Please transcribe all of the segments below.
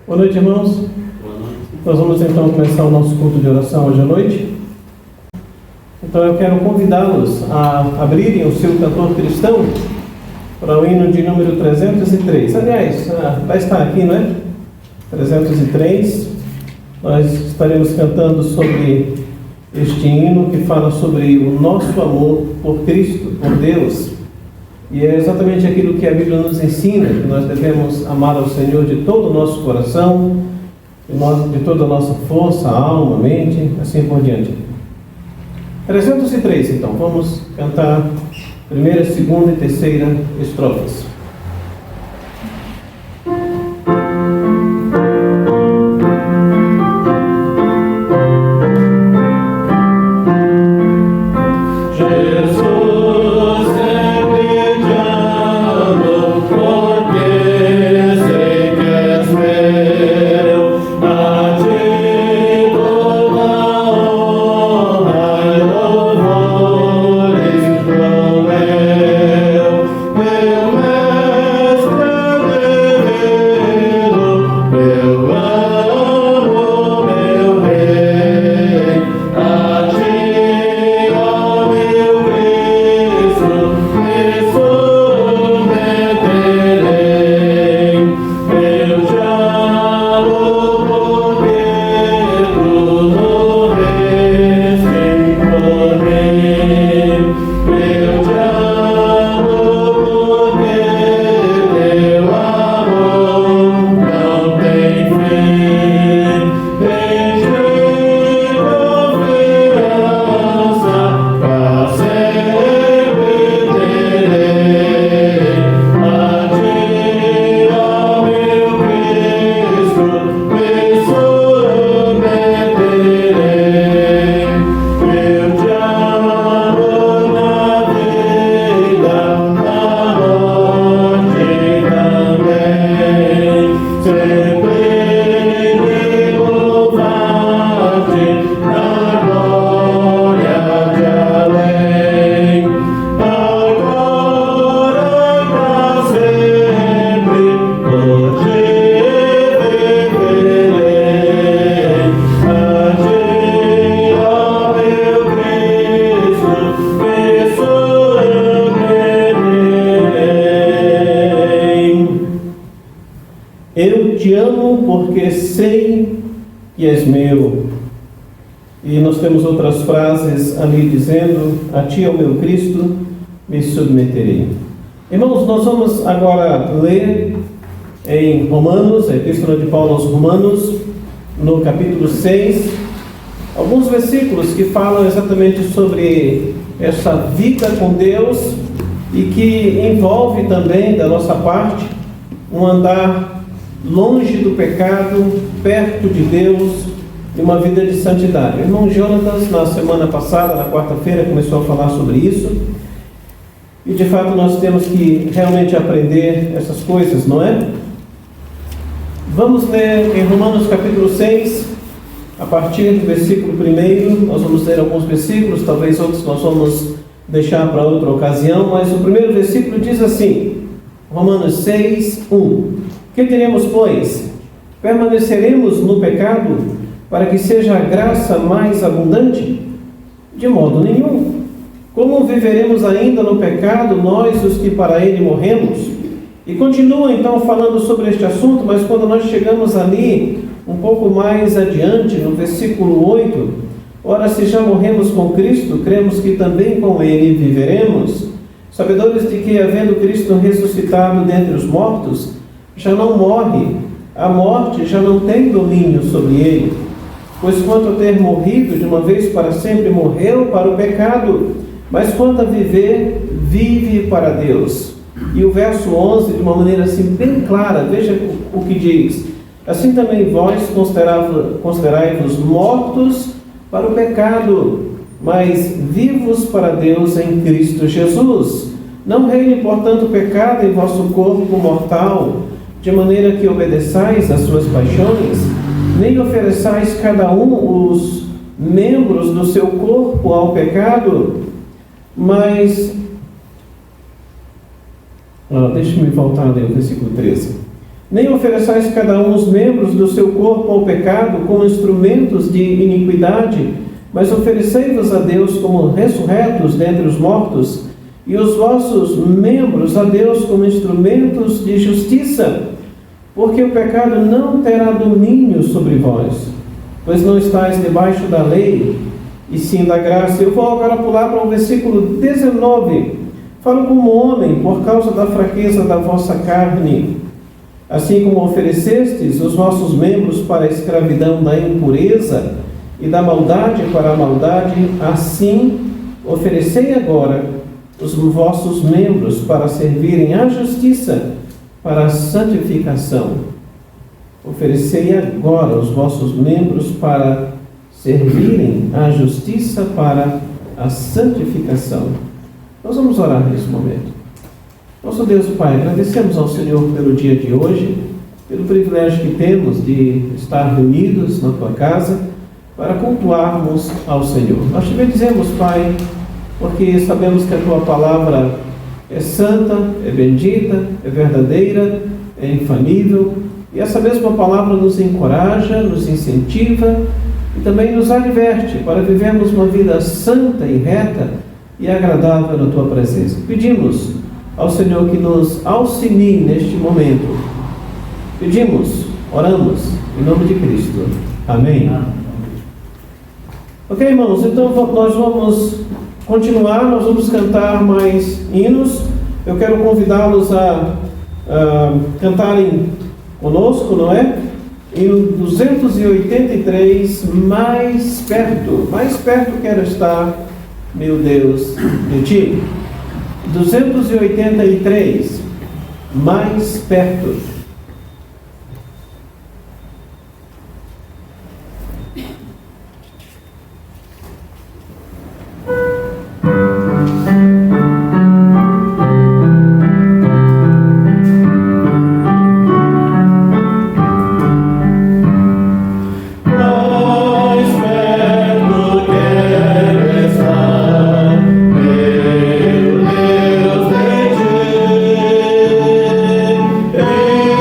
Boa noite, irmãos. Boa noite. Nós vamos então começar o nosso culto de oração hoje à noite. Então eu quero convidá-los a abrirem o seu cantor cristão para o hino de número 303. Aliás, vai estar aqui, não é? 303. Nós estaremos cantando sobre este hino que fala sobre o nosso amor por Cristo, por Deus. E é exatamente aquilo que a Bíblia nos ensina, que nós devemos amar ao Senhor de todo o nosso coração, de toda a nossa força, alma, mente, assim por diante. 303, então, vamos cantar primeira, segunda e terceira estrofes. Eu te amo porque sei que és meu. E nós temos outras frases ali dizendo: a ti, ó meu Cristo, me submeterei. Irmãos, nós vamos agora ler em Romanos, a Epístola de Paulo aos Romanos, no capítulo 6, alguns versículos que falam exatamente sobre essa vida com Deus e que envolve também, da nossa parte, um andar longe do pecado, perto de Deus, e uma vida de santidade. O irmão Jonatas, na semana passada, na quarta-feira, começou a falar sobre isso. E de fato nós temos que realmente aprender essas coisas, não é? Vamos ler em Romanos capítulo 6, a partir do versículo 1. Nós vamos ler alguns versículos, talvez outros nós vamos deixar para outra ocasião, mas o primeiro versículo diz assim, Romanos 6, 1. Que teremos, pois? Permaneceremos no pecado para que seja a graça mais abundante? De modo nenhum. Como viveremos ainda no pecado, nós os que para ele morremos? E continua então falando sobre este assunto, mas quando nós chegamos ali, um pouco mais adiante, no versículo 8, ora, se já morremos com Cristo, cremos que também com ele viveremos, sabedores de que, havendo Cristo ressuscitado dentre os mortos, já não morre, a morte já não tem domínio sobre ele. Pois quanto a ter morrido de uma vez para sempre, morreu para o pecado, mas quanto a viver, vive para Deus. E o verso 11, de uma maneira assim bem clara, veja o que diz: assim também vós considerai-vos mortos para o pecado, mas vivos para Deus em Cristo Jesus. Não reine, portanto, o pecado em vosso corpo mortal, de maneira que obedeçais às suas paixões, nem ofereçais cada um os membros do seu corpo ao pecado, mas... deixe-me voltar a ler o versículo 13. Nem ofereçais cada um os membros do seu corpo ao pecado como instrumentos de iniquidade, mas oferecei-vos a Deus como ressurretos dentre os mortos, e os vossos membros a Deus como instrumentos de justiça, porque o pecado não terá domínio sobre vós, pois não estáis debaixo da lei, e sim da graça. Eu vou agora pular para o versículo 19. Falo como homem, por causa da fraqueza da vossa carne. Assim como oferecestes os vossos membros para a escravidão da impureza e da maldade para a maldade, assim oferecei agora os vossos membros para servirem à justiça, para a santificação. Oferecei agora os vossos membros para servirem à justiça, para a santificação. Nós vamos orar nesse momento. Nosso Deus e Pai, agradecemos ao Senhor pelo dia de hoje, pelo privilégio que temos de estar reunidos na Tua casa para cultuarmos ao Senhor. Nós te bendizemos, Pai, porque sabemos que a Tua palavra é santa, é bendita, é verdadeira, é infalível, e essa mesma palavra nos encoraja, nos incentiva e também nos adverte para vivermos uma vida santa e reta e agradável na Tua presença. Pedimos ao Senhor que nos auxilie neste momento. Pedimos, oramos, em nome de Cristo. Amém. Ok, irmãos, então nós vamos continuar, nós vamos cantar mais hinos. Eu quero convidá-los a cantarem conosco, não é? Hino 283, mais perto quero estar, meu Deus, de ti. 283, mais perto. Hey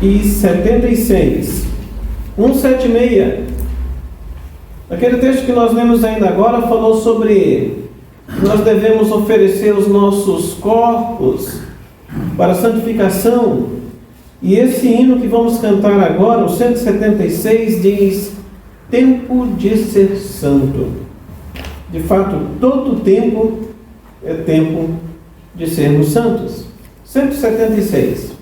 176. 176. Aquele texto que nós lemos ainda agora falou sobre que nós devemos oferecer os nossos corpos para santificação. E esse hino que vamos cantar agora, o 176, diz: tempo de ser santo. De fato, todo tempo é tempo de sermos santos. 176.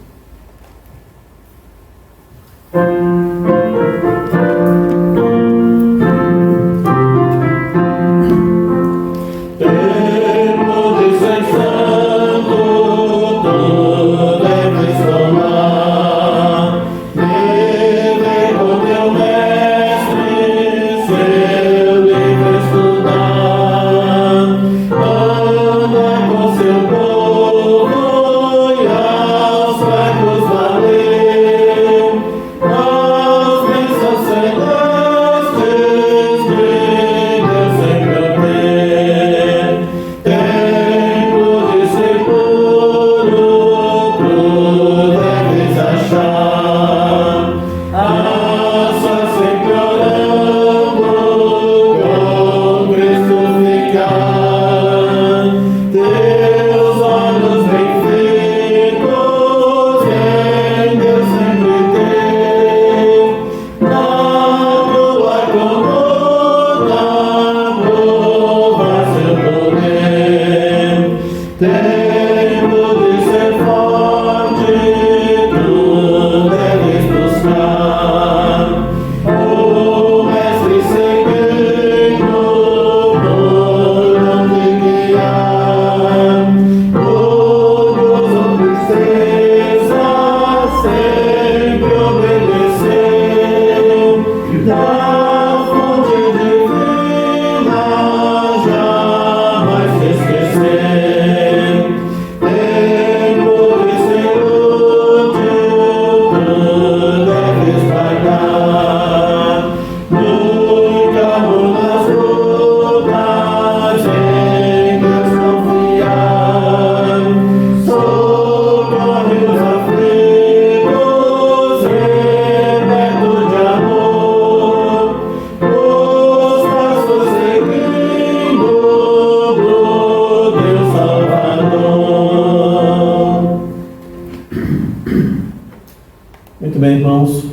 Muito bem, irmãos.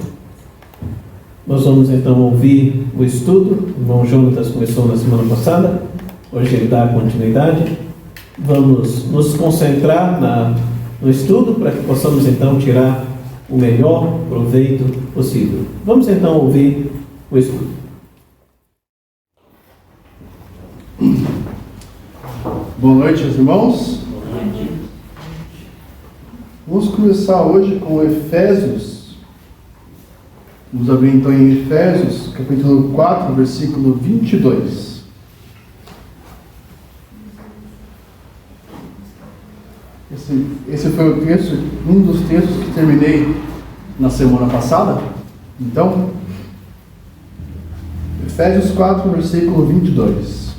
Nós vamos então ouvir o estudo. O irmão Jonatas começou na semana passada. Hoje ele dá continuidade. Vamos nos concentrar no estudo para que possamos então tirar o melhor proveito possível. Vamos então ouvir o estudo. Boa noite, irmãos. Vamos começar hoje com Efésios. Vamos abrir então em Efésios, capítulo 4, versículo 22. Esse foi o texto, um dos textos que terminei na semana passada. Então, Efésios 4, versículo 22.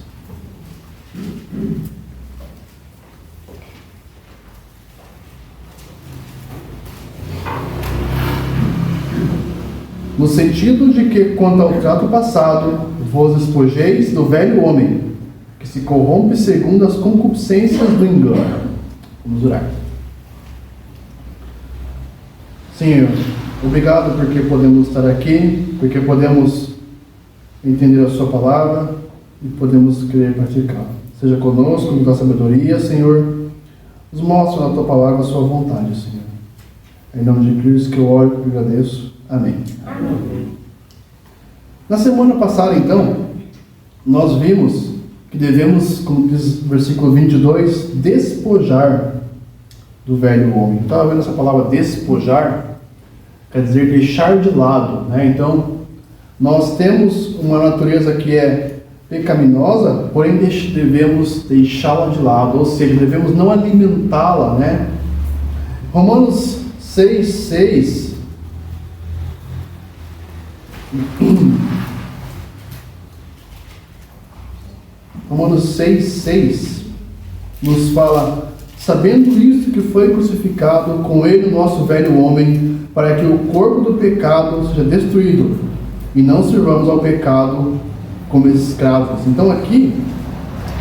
No sentido de que, quanto ao trato passado, vos despojeis do velho homem, que se corrompe segundo as concupiscências do engano. Vamos orar. Senhor, obrigado porque podemos estar aqui, porque podemos entender a sua palavra e podemos querer praticar. Seja conosco, nos dá sabedoria, Senhor. Nos mostra na tua palavra a sua vontade, Senhor. Em nome de Cristo que eu oro e agradeço. Amém. Amém. Na semana passada, então, nós vimos que devemos, como diz o versículo 22, despojar do velho homem. Estava vendo essa palavra despojar? Quer dizer deixar de lado, né? Então, nós temos uma natureza que é pecaminosa, porém devemos deixá-la de lado, ou seja, devemos não alimentá-la, né? Romanos 6:6 Romanos 6:6 nos fala: sabendo isso, Cristo que foi crucificado, com ele o nosso velho homem, para que o corpo do pecado seja destruído, e não sirvamos ao pecado como escravos. Então aqui,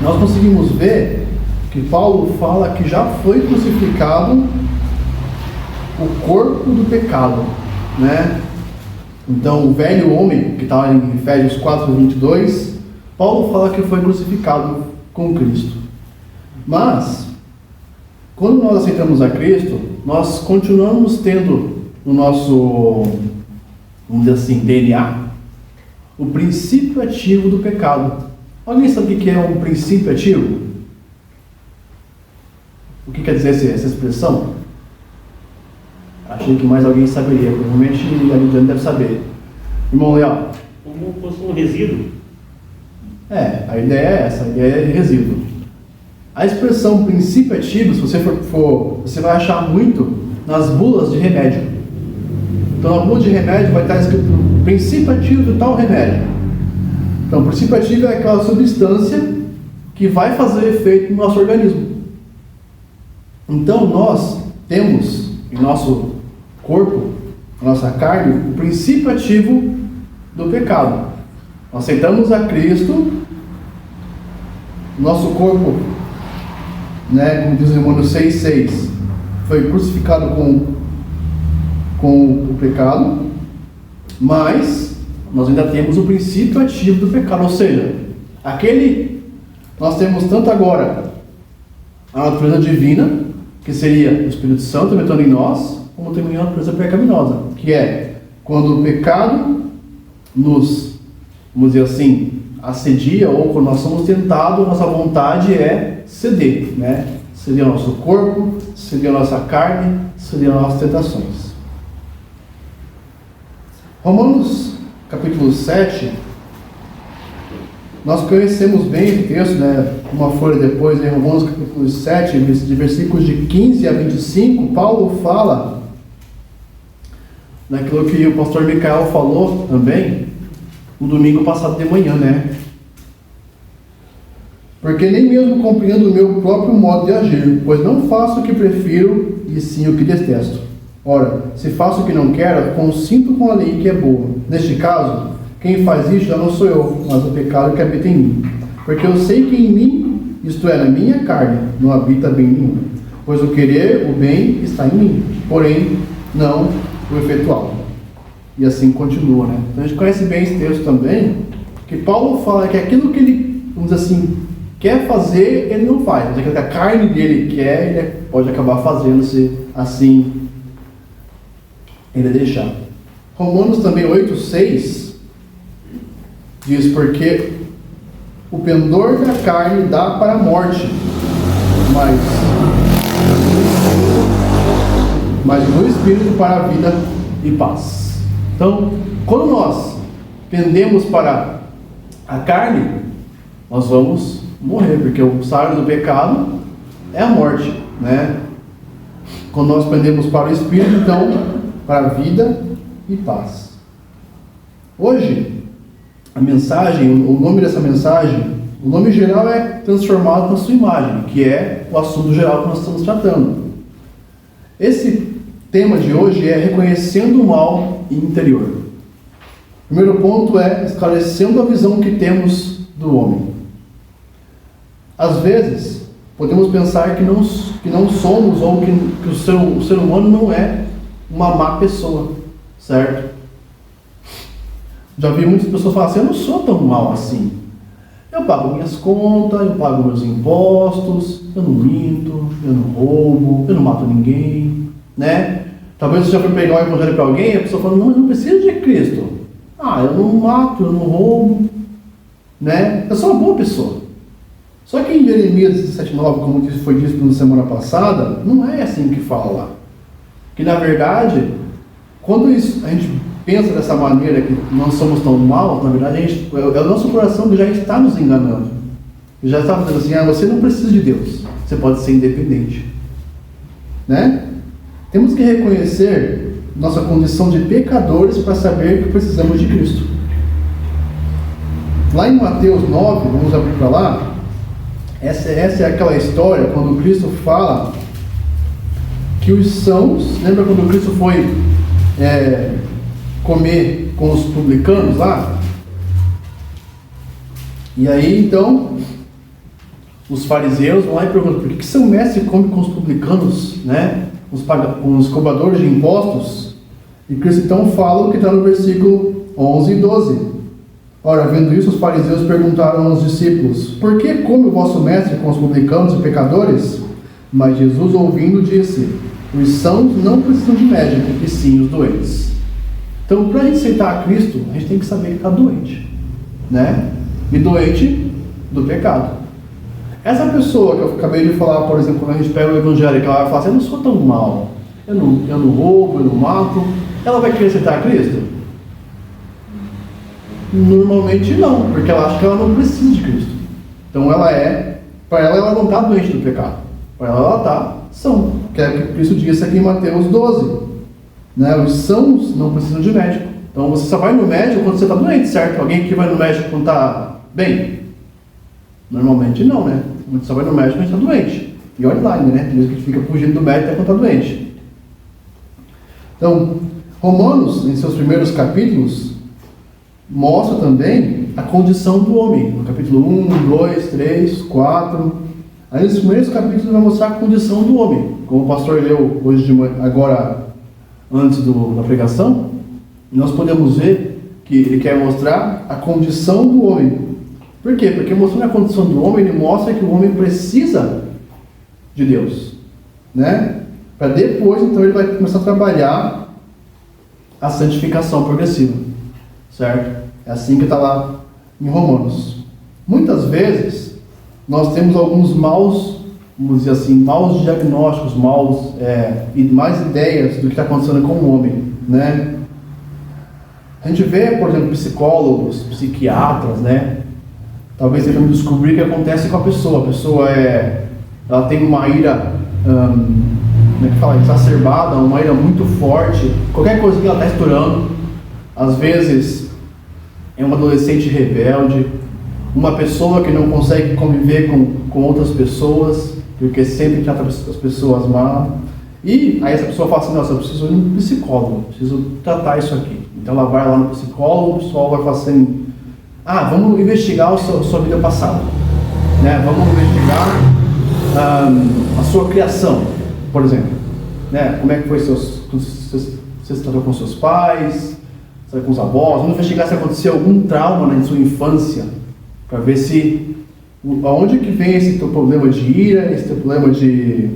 nós conseguimos ver que Paulo fala que já foi crucificado o corpo do pecado, né? Então, o velho homem, que está em Efésios 4:22, Paulo fala que foi crucificado com Cristo. Mas, quando nós aceitamos a Cristo, nós continuamos tendo no nosso, vamos dizer assim, DNA, o princípio ativo do pecado. Alguém sabe o que é um princípio ativo? O que quer dizer essa expressão? Achei que mais alguém saberia, provavelmente a Lidiane deve saber. Irmão Leal? Como fosse um resíduo. A ideia é essa, a ideia é resíduo. A expressão princípio ativo, se você for, você vai achar muito nas bulas de remédio. Então, na bula de remédio vai estar escrito princípio ativo de tal remédio. Então, o princípio ativo é aquela substância que vai fazer efeito no nosso organismo. Então, nós temos em nosso corpo, na nossa carne, o princípio ativo do pecado. Nós aceitamos a Cristo, nosso corpo, né, como diz em Romanos 6:6, foi crucificado com o pecado, mas nós ainda temos o princípio ativo do pecado, ou seja, nós temos tanto agora a natureza divina, que seria o Espírito Santo habitando em nós, como também a natureza pecaminosa, que é quando o pecado nos, vamos dizer assim, assedia, ou quando nós somos tentados, nossa vontade é ceder, né? Ceder ao nosso corpo, ceder à nossa carne, ceder às nossas tentações. Romanos capítulo 7, nós conhecemos bem esse texto, né? Uma folha depois, em Romanos capítulo 7, de versículos de 15 a 25, Paulo fala naquilo que o pastor Micael falou também, no domingo passado de manhã, né? Porque nem mesmo compreendo o meu próprio modo de agir, pois não faço o que prefiro, e sim o que detesto. Ora, se faço o que não quero, consinto com a lei que é boa. Neste caso, quem faz isso já não sou eu, mas o pecado que habita em mim. Porque eu sei que em mim, isto é, na minha carne, não habita bem nenhum. Pois o querer, o bem, está em mim, porém, não o efetual. E assim continua, né? Então a gente conhece bem esse texto também, que Paulo fala que aquilo que ele, vamos dizer assim, quer fazer, ele não faz. Mas aquilo que a carne dele quer, ele pode acabar fazendo se assim ele deixar. Romanos também 8:6 diz, porque o pendor da carne dá para a morte, mas o Espírito para a vida e paz. Então, quando nós pendemos para a carne, nós vamos morrer, porque o salário do pecado é a morte, né? Quando nós pendemos para o Espírito, então, para a vida e paz. Hoje, a mensagem, o nome dessa mensagem, o nome geral é transformado na sua imagem, que é o assunto geral que nós estamos tratando. Esse tema de hoje é reconhecendo o mal interior. O primeiro ponto é esclarecendo a visão que temos do homem. Às vezes, podemos pensar que não somos, ou que o ser humano não é uma má pessoa, certo? Já vi muitas pessoas falar assim, eu não sou tão mal assim. Eu pago minhas contas, eu pago meus impostos, eu não minto, eu não roubo, eu não mato ninguém, né? Talvez você já foi pegar o evangelho para alguém e a pessoa fala, não, eu não preciso de Cristo. Eu não mato, eu não roubo, né? Eu sou uma boa pessoa. Só que em Jeremias 17:9, como foi dito na semana passada, não é assim que fala lá. Que na verdade, quando a gente pensa dessa maneira, que não somos tão maus, na verdade é o nosso coração que já está nos enganando. Já está dizendo assim, você não precisa de Deus, você pode ser independente, né? Temos que reconhecer nossa condição de pecadores para saber que precisamos de Cristo. Lá em Mateus 9, vamos abrir para lá, essa é aquela história quando Cristo fala que os sãos, lembra quando Cristo foi comer com os publicanos lá? E aí então os fariseus vão lá e perguntam: por que seu mestre come com os publicanos, né? Com os cobradores de impostos? E Cristo então fala o que está no versículo 11 e 12. Ora, vendo isso, os fariseus perguntaram aos discípulos: por que come o vosso mestre com os publicanos e pecadores? Mas Jesus, ouvindo, disse: os sãos não precisam de médico, e sim os doentes. Então, para a gente aceitar a Cristo, a gente tem que saber que está doente, né? E doente do pecado. Essa pessoa que eu acabei de falar, por exemplo, quando a gente pega o evangelho, que ela vai falar assim: eu não sou tão mal, eu não roubo, eu não mato, ela vai querer aceitar a Cristo? Normalmente não, porque ela acha que ela não precisa de Cristo. Então para ela não está doente do pecado, para ela está são, que é o que Cristo disse aqui em Mateus 12, né? Os sãos não precisam de médico. Então você só vai no médico quando você está doente, certo? Alguém que vai no médico quando está bem? Normalmente não, né? Você só vai no médico quando está doente. E olha lá ainda, né? Tem gente que fica fugindo do médico até quando está doente. Então, Romanos, em seus primeiros capítulos, mostra também a condição do homem. No capítulo 1, 2, 3, 4. Aí nos primeiros capítulos vai mostrar a condição do homem. Como o pastor leu hoje de manhã, agora, antes da pregação, nós podemos ver que ele quer mostrar a condição do homem. Por quê? Porque mostrando a condição do homem, ele mostra que o homem precisa de Deus, né? Para depois, então, ele vai começar a trabalhar a santificação progressiva, certo? É assim que está lá em Romanos. Muitas vezes, nós temos alguns maus, vamos dizer assim, maus diagnósticos, e mais ideias do que está acontecendo com o homem, né? A gente vê, por exemplo, psicólogos, psiquiatras, né? Talvez tentando descobrir o que acontece com a pessoa. A pessoa ela tem uma ira, como é que fala, exacerbada, uma ira muito forte. Qualquer coisa que ela está estourando, às vezes é um adolescente rebelde, uma pessoa que não consegue conviver com outras pessoas, porque sempre trata as pessoas mal. E aí essa pessoa fala assim: nossa, eu preciso ir num psicólogo, preciso tratar isso aqui. Então ela vai lá no psicólogo, o pessoal vai falar assim: vamos investigar a sua vida passada, né? Vamos investigar a sua criação, por exemplo, né? Como é que foi você se tratou com seus pais, com os avós. Vamos investigar se aconteceu algum trauma na sua infância, para ver aonde que vem esse teu problema de ira, esse teu problema de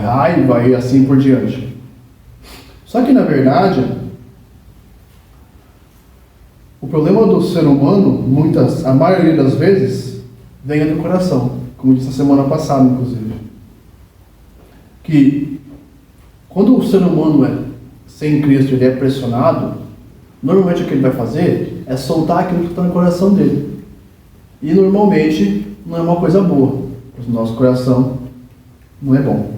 raiva e assim por diante. Só que, na verdade, o problema do ser humano, a maioria das vezes, vem do coração, como disse a semana passada, inclusive. Que quando o ser humano sem Cristo, ele é pressionado, normalmente o que ele vai fazer é soltar aquilo que está no coração dele. E normalmente não é uma coisa boa, pois o nosso coração não é bom.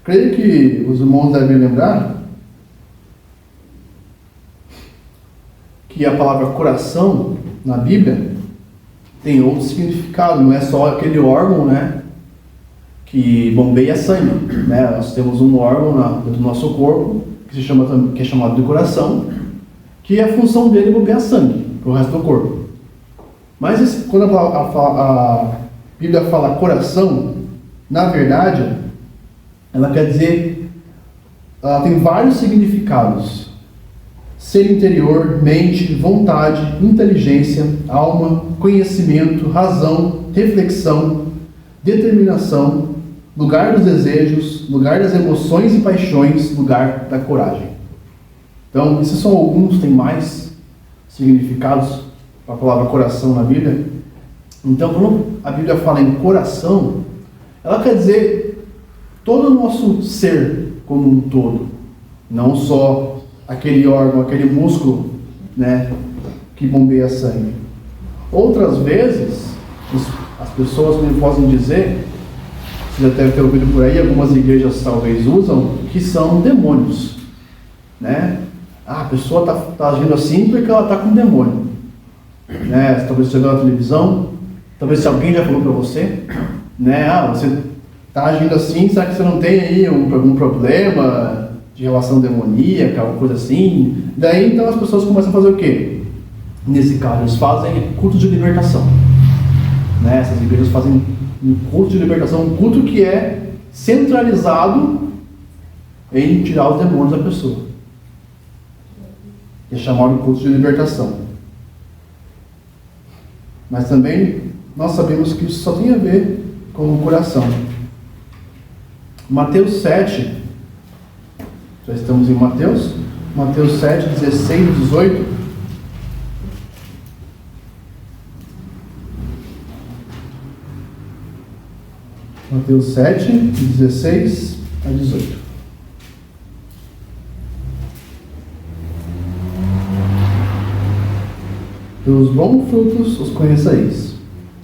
Creio que os irmãos devem lembrar que a palavra coração na Bíblia tem outro significado, não é só aquele órgão, né, que bombeia sangue, né? Nós temos um órgão dentro do nosso corpo que é chamado de coração, que a função dele é bombear sangue para o resto do corpo. Mas quando a Bíblia fala coração, na verdade, ela quer dizer, ela tem vários significados: ser interior, mente, vontade, inteligência, alma, conhecimento, razão, reflexão, determinação, lugar dos desejos, lugar das emoções e paixões, lugar da coragem. Então, esses são alguns, tem mais significados para a palavra coração na Bíblia. Então, quando a Bíblia fala em coração, ela quer dizer todo o nosso ser como um todo, não só aquele órgão, aquele músculo, né, que bombeia sangue. Outras vezes, as pessoas me podem dizer, você já deve ter ouvido por aí, algumas igrejas talvez usam, que são demônios, né? A pessoa está agindo assim porque ela está com demônio, né? Talvez você vê na televisão, Talvez se alguém já falou para você, né? Você está agindo assim, será que você não tem aí algum problema de relação demoníaca, alguma coisa assim? Daí então as pessoas começam a fazer o quê? Nesse caso, eles fazem culto de libertação. Né? Essas igrejas fazem um culto de libertação, um culto que é centralizado em tirar os demônios da pessoa. É chamado de culto de libertação. Mas também nós sabemos que isso só tem a ver com o coração. Mateus 7, já estamos em Mateus 7, 16 e 18. Mateus 7, 16 a 18. Pelos bons frutos os conhecereis.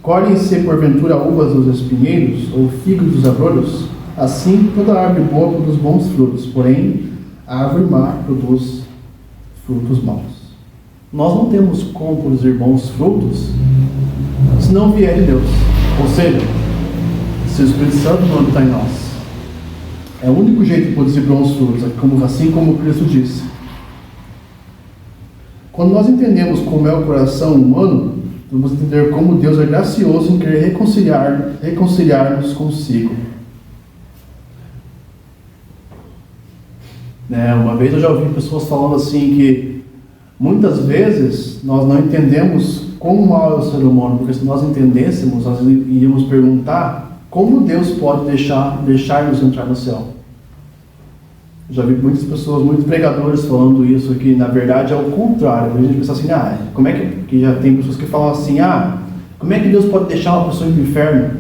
Colhem-se porventura uvas dos espinheiros, ou figos dos abrolhos? Assim toda árvore boa produz bons frutos, porém a árvore má produz frutos maus. Nós não temos como produzir bons frutos se não vier de Deus. Ou seja, se o Espírito Santo não habitar em nós. É o único jeito de produzir bons frutos, assim como Cristo disse. Quando nós entendemos como é o coração humano, vamos entender como Deus é gracioso em querer reconciliar-nos consigo. Uma vez eu já ouvi pessoas falando assim que muitas vezes nós não entendemos quão mal é o ser humano, porque se nós entendêssemos, nós iríamos perguntar como Deus pode deixar-nos entrar no céu. Já vi muitas pessoas, muitos pregadores falando isso, que na verdade é o contrário. A gente pensa assim, como é que já tem pessoas que falam assim, como é que Deus pode deixar uma pessoa ir para o inferno?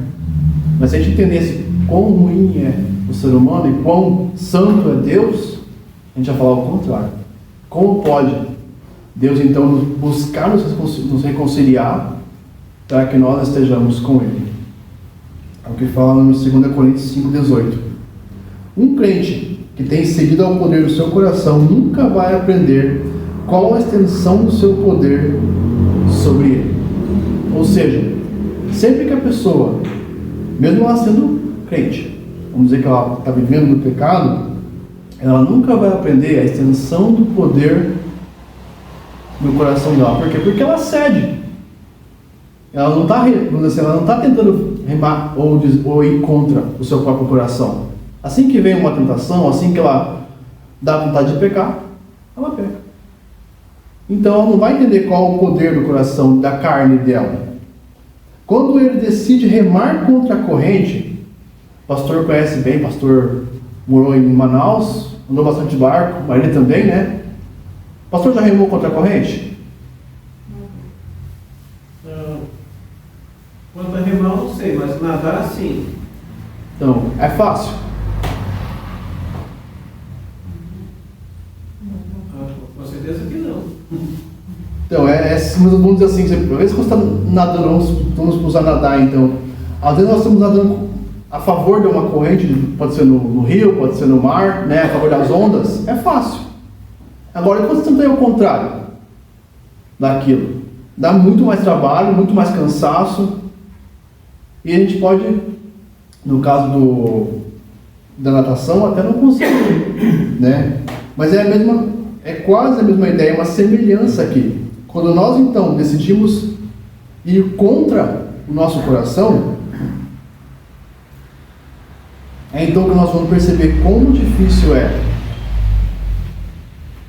Mas se a gente entendesse quão ruim é o ser humano e quão santo é Deus, a gente ia falar o contrário. Como pode Deus então buscar nos reconciliar para que nós estejamos com Ele? É o que fala no 2 Coríntios 5,18. Um crente que tem seguido ao poder do seu coração nunca vai aprender qual a extensão do seu poder sobre ele. Ou seja, sempre que a pessoa, mesmo ela sendo crente, vamos dizer que ela está vivendo no pecado, ela nunca vai aprender a extensão do poder no coração dela. Por quê? Porque ela cede. Ela não está tentando remar ou ir contra o seu próprio coração. Assim que vem uma tentação, assim que ela dá vontade de pecar, ela peca. Então ela não vai entender qual o poder do coração, da carne dela. Quando ele decide remar contra a corrente, o pastor conhece bem, o pastor morou em Manaus, andou bastante de barco, mas ele também, né? O pastor já remou contra a corrente? Quanto a remar eu não sei, mas nadar sim. Então, é fácil. Com certeza que não. Então, mas vamos dizer assim, às vezes quando você está nadando, vamos usar nadar então, às vezes nós estamos nadando a favor de uma corrente, pode ser no rio, pode ser no mar, né, a favor das ondas, é fácil. Agora, quando você tenta ir ao contrário daquilo, dá muito mais trabalho, muito mais cansaço, e a gente pode, no caso da natação, até não conseguir, né? Mas é quase a mesma ideia, uma semelhança aqui. Quando nós então decidimos ir contra o nosso coração, é então que nós vamos perceber como difícil é,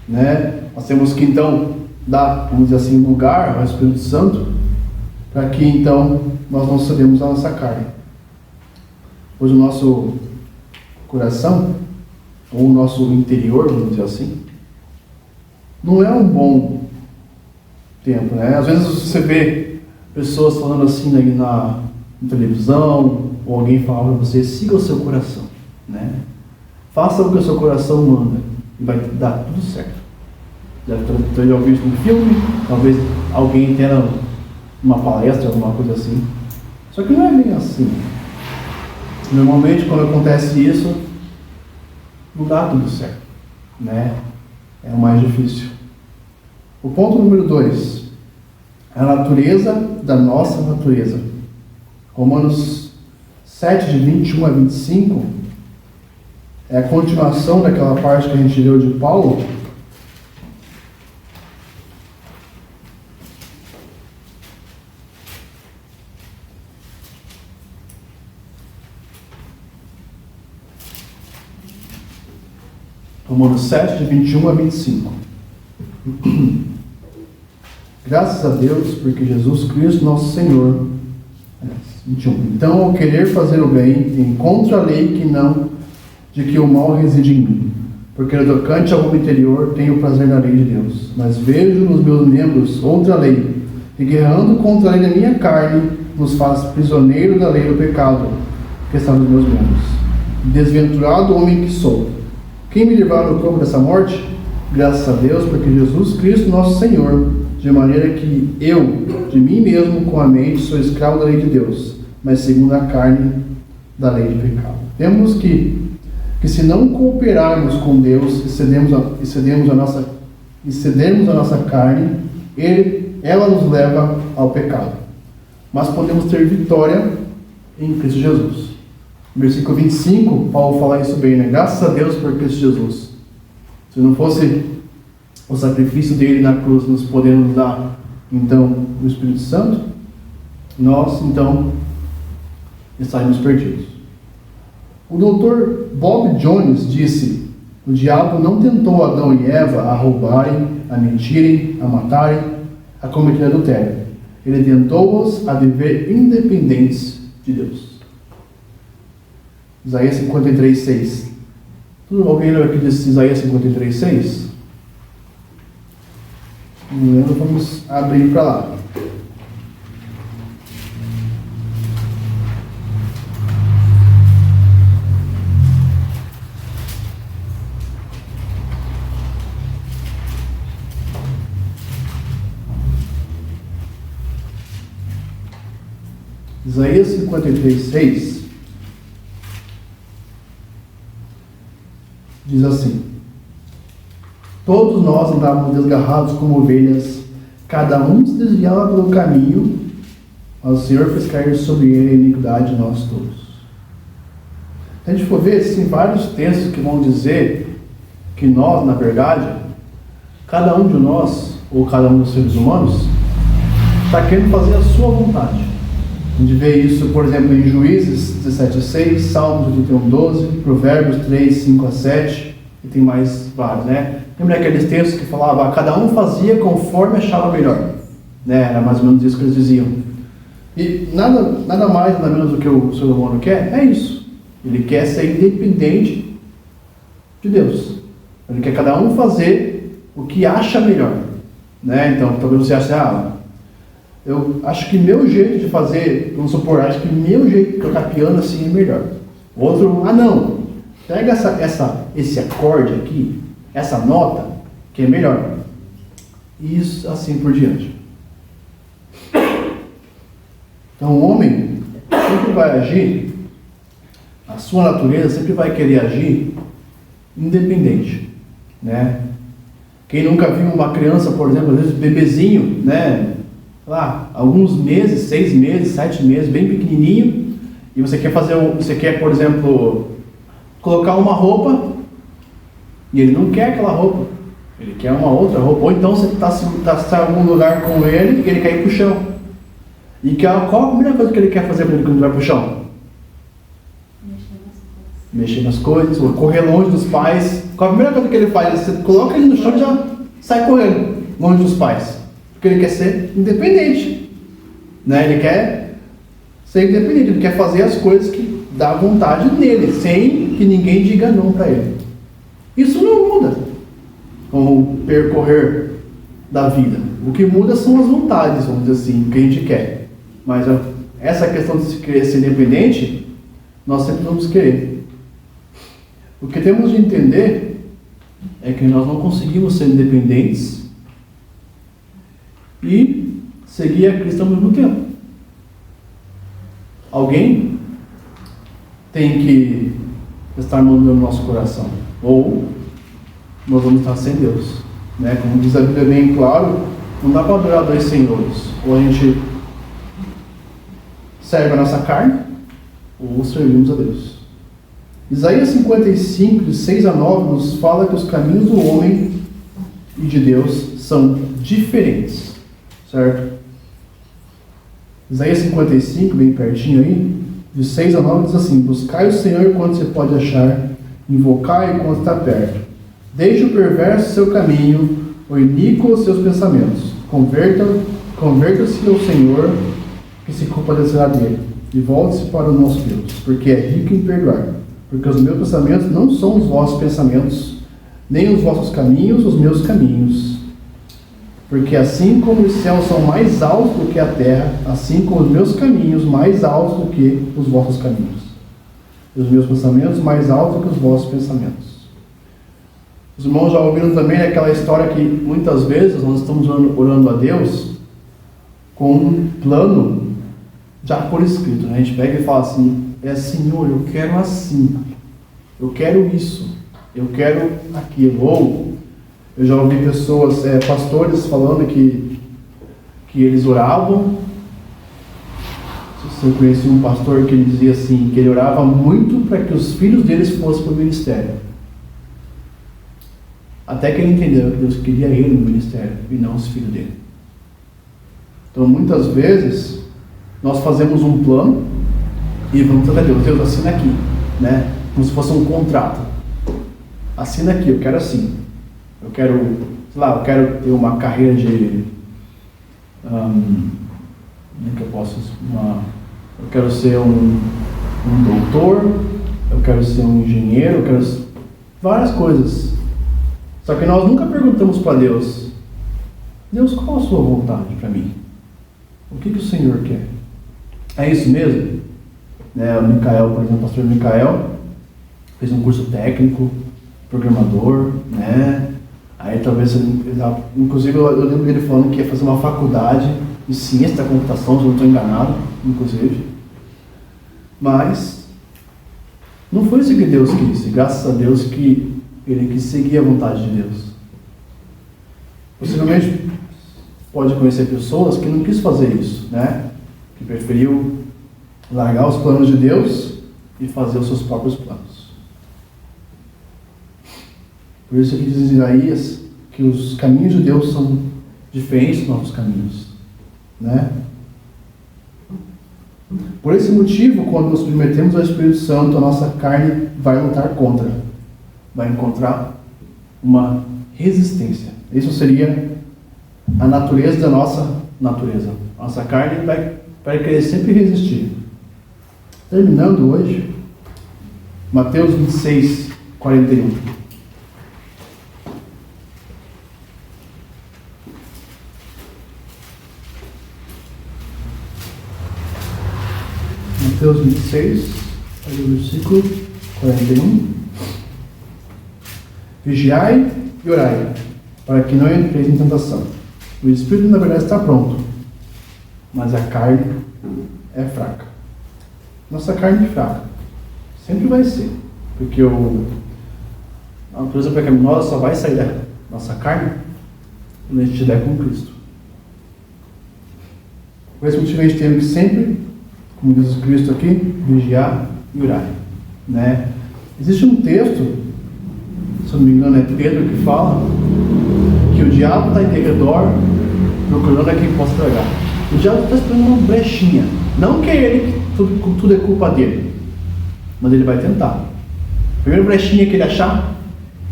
né? Nós temos que então dar, vamos dizer assim, lugar ao Espírito Santo, para que então nós não cedemos a nossa carne. Pois o nosso coração, ou o nosso interior, vamos dizer assim, não é um bom tempo, né? Às vezes você vê pessoas falando assim na televisão, ou alguém falando para você, siga o seu coração, né? Faça o que o seu coração manda, e vai dar tudo certo. Já ouviu isso no filme, talvez alguém tenha uma palestra, alguma coisa assim. Só que não é bem assim. Normalmente, quando acontece isso, não dá tudo certo, né? É o mais difícil. O ponto número 2, a natureza da nossa natureza. Romanos 7, de 21 a 25, é a continuação daquela parte que a gente leu de Paulo. Romanos 7, de 21 a 25. Graças a Deus, porque Jesus Cristo, nosso Senhor. 21. Então, ao querer fazer o bem, encontro a lei que não, de que o mal reside em mim. Porque no tocante ao homem interior, tenho prazer na lei de Deus. Mas vejo nos meus membros outra lei, que guerreando contra a lei da minha carne, nos faz prisioneiro da lei do pecado, que está nos meus membros. Desventurado homem que sou! Quem me livrará do corpo dessa morte? Graças a Deus, porque Jesus Cristo, nosso Senhor, de maneira que eu, de mim mesmo, com a mente, sou escravo da lei de Deus, mas segundo a carne, da lei de pecado. Temos que se não cooperarmos com Deus e cedermos a nossa carne, ela nos leva ao pecado. Mas podemos ter vitória em Cristo Jesus. Versículo 25, Paulo fala isso bem, né? Graças a Deus por Cristo Jesus. Se não fosse o sacrifício dele na cruz, nos podemos dar, então, o Espírito Santo, nós, então, estaríamos perdidos. O Dr. Bob Jones disse: o diabo não tentou Adão e Eva a roubarem, a mentirem, a matarem, a cometer adultério. Ele tentou-os a viver independentes de Deus. Isaías 53:6. Alguém lembra aqui desse Isaías 53:6? Não lembro, vamos abrir para lá. Isaías 53:6 diz assim: todos nós andávamos desgarrados como ovelhas, cada um se desviava pelo caminho, mas o Senhor fez cair sobre ele a iniquidade de nós todos. Se a gente for ver, tem vários textos que vão dizer que nós, na verdade, cada um de nós, ou cada um dos seres humanos, está querendo fazer a sua vontade. A gente vê isso, por exemplo, em Juízes 17:6, Salmos 81:12, Provérbios 3:5-7, e tem mais vários, né? Lembra aqueles textos que falavam, cada um fazia conforme achava melhor, né? Era mais ou menos isso que eles diziam. E nada mais, nada menos do que o ser humano quer, é isso. Ele quer ser independente de Deus. Ele quer cada um fazer o que acha melhor, né? Então, talvez você ache, eu acho que meu jeito de fazer, vamos supor, acho que meu jeito de tocar piano assim é melhor. O outro, não, pega esse acorde aqui, essa nota, que é melhor. E isso assim por diante. Então o homem sempre vai agir, a sua natureza sempre vai querer agir independente, né? Quem nunca viu uma criança, por exemplo, às vezes bebezinho, né? Lá, alguns meses, 6 meses, 7 meses, bem pequenininho, e você quer, por exemplo, colocar uma roupa, e ele não quer aquela roupa, ele quer uma outra roupa, ou então você está em algum lugar com ele, e ele quer ir para o chão, e qual a primeira coisa que ele quer fazer quando ele vai para o chão? Mexer nas coisas, ou correr longe dos pais. Qual a primeira coisa que ele faz? Você coloca ele no chão e já sai correndo, longe dos pais. Porque ele quer ser independente, né? Ele quer ser independente, ele quer fazer as coisas que dá vontade nele, sem que ninguém diga não para ele. Isso não muda com o percorrer da vida. O que muda são as vontades, vamos dizer assim, o que a gente quer. Mas essa questão de se querer ser independente, nós sempre vamos querer. O que temos de entender é que nós não conseguimos ser independentes e seguir a Cristo ao mesmo tempo. Alguém tem que estar mandando no nosso coração, ou nós vamos estar sem Deus, né? Como diz a Bíblia bem claro, não dá para adorar 2 senhores. Ou a gente serve a nossa carne ou servimos a Deus. Isaías 55, de 6 a 9, nos fala que os caminhos do homem e de Deus são diferentes, certo? Isaías 55, bem pertinho aí, de 6 a 9, diz assim: buscai o Senhor enquanto se pode achar, invocai enquanto está perto. Deixe o perverso seu caminho, o iníquo os seus pensamentos. Converta-se ao Senhor, que se compadecerá dele, e volte-se para o nosso Deus, porque é rico em perdoar. Porque os meus pensamentos não são os vossos pensamentos, nem os vossos caminhos os meus caminhos. Porque assim como os céus são mais altos do que a terra, assim como os meus caminhos mais altos do que os vossos caminhos, e os meus pensamentos mais altos do que os vossos pensamentos. Os irmãos já ouviram também aquela história que muitas vezes nós estamos orando a Deus com um plano já por escrito, né? A gente pega e fala assim: Senhor, eu quero assim, eu quero isso, eu quero aquilo. Ou eu já ouvi pessoas, pastores falando que eles oravam. Eu conheci um pastor que ele dizia assim, que ele orava muito para que os filhos deles fossem para o ministério. Até que ele entendeu que Deus queria ele no ministério e não os filhos dele. Então muitas vezes nós fazemos um plano e vamos até Deus: Deus, assina aqui, né? Como se fosse um contrato. Assina aqui, eu quero assim. Eu quero, sei lá, eu quero ter uma carreira de... como é que eu posso... eu quero ser um doutor, eu quero ser um engenheiro, eu quero... várias coisas. Só que nós nunca perguntamos para Deus: Deus, qual a sua vontade para mim? O que o Senhor quer? É isso mesmo? Né, o Micael, por exemplo, o pastor Micael, fez um curso técnico, programador, né? Aí talvez, inclusive eu lembro dele falando que ia fazer uma faculdade de ciência da computação, se eu não estou enganado, inclusive. Mas não foi isso que Deus quis, graças a Deus que ele quis seguir a vontade de Deus. Possivelmente pode conhecer pessoas que não quis fazer isso, né? Que preferiu largar os planos de Deus e fazer os seus próprios planos. Por isso que diz Isaías que os caminhos de Deus são diferentes dos nossos caminhos, né? Por esse motivo, quando nos submetemos ao Espírito Santo, a nossa carne vai lutar contra, vai encontrar uma resistência. Isso seria a natureza da nossa natureza. Nossa carne vai querer sempre resistir. Terminando hoje, Mateus 26, 41. Mateus 26, versículo 41. Vigiai e orai, para que não entreis em tentação. O espírito, na verdade, está pronto, mas a carne é fraca. Nossa carne é fraca. Sempre vai ser. Porque a natureza pecaminosa só vai sair da nossa carne quando a gente estiver com Cristo. Por esse motivo a gente tem que sempre, como diz Cristo aqui, vigiar e orar, né? Existe um texto, se eu não me engano é Pedro que fala, que o diabo está em derredor procurando a quem possa tragar. O diabo está esperando uma brechinha. Não que ele, tudo é culpa dele, mas ele vai tentar. A primeira brechinha que ele achar,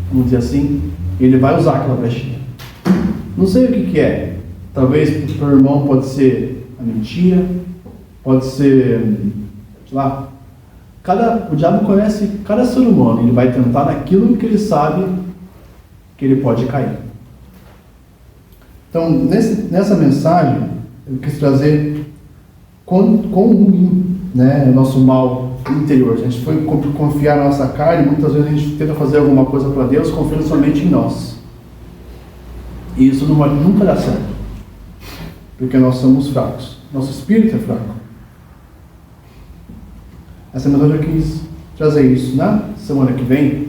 vamos dizer assim, ele vai usar aquela brechinha. Não sei o que é. Talvez para o irmão pode ser a mentira, pode ser, sei lá, o diabo conhece cada ser humano, ele vai tentar naquilo que ele sabe que ele pode cair. Então, nessa mensagem, eu quis trazer quão ruim, né, é o nosso mal interior. A gente foi confiar na nossa carne, muitas vezes a gente tenta fazer alguma coisa para Deus confiando somente em nós. E isso não vai nunca dar certo, porque nós somos fracos. Nosso espírito é fraco. Essa mensagem eu quis trazer isso. Na semana que vem,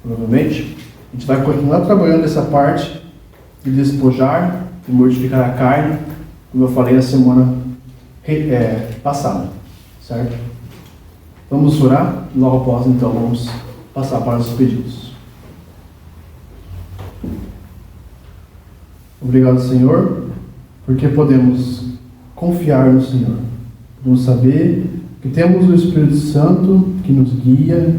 provavelmente, a gente vai continuar trabalhando essa parte de despojar e mortificar a carne, como eu falei na semana passado, certo? Vamos orar? Logo após, então, vamos passar para os pedidos. Obrigado, Senhor, porque podemos confiar no Senhor. Podemos saber que temos o Espírito Santo que nos guia,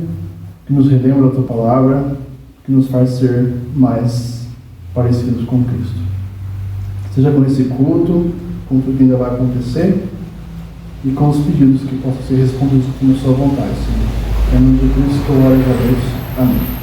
que nos relembra a Tua Palavra, que nos faz ser mais parecidos com Cristo. Seja com esse culto, com tudo que ainda vai acontecer, e com os pedidos que possam ser respondidos com a Sua vontade, Senhor. Em nome de Cristo, eu oro e agradeço. Amém.